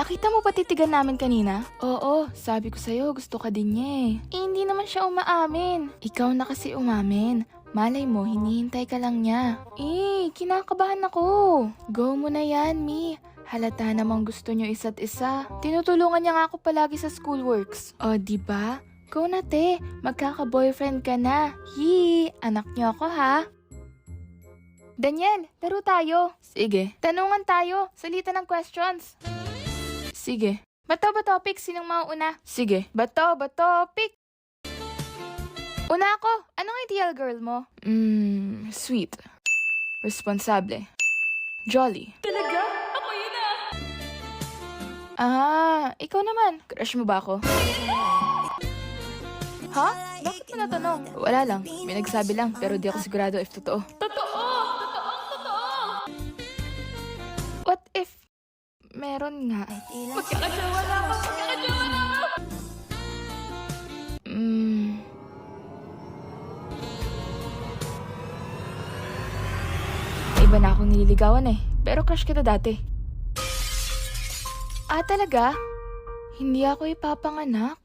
Nakita mo ba titigan namin kanina? Oo, sabi ko sa'yo, gusto ka din niya eh. Hindi naman siya umaamin. Ikaw na kasi umamin. Malay mo, hinihintay ka lang niya. Kinakabahan ako. Go mo na yan, Mi. Halata namang gusto niyo isa't isa. Tinutulungan niya nga ako palagi sa schoolworks. O, diba? Go na te, magkaka-boyfriend ka na. Anak niyo ako ha. Daniel, laro tayo. Sige. Tanungan tayo, salita ng questions. Sige. Bato ba topic? Sinong mauuna? Sige. Bato topic. Una ako. Anong ideal girl mo? Sweet. Responsable. Jolly. Talaga? Ako yun ikaw naman. Crush mo ba ako? Ha? Bakit mo natanong? Wala lang. May nagsabi lang, pero di ako sigurado if totoo. Totoo! What if meron nga? Magkakajawa na ako! Iba na akong nililigawan eh. Pero crush kita dati. Talaga? Hindi ako ipapanganak?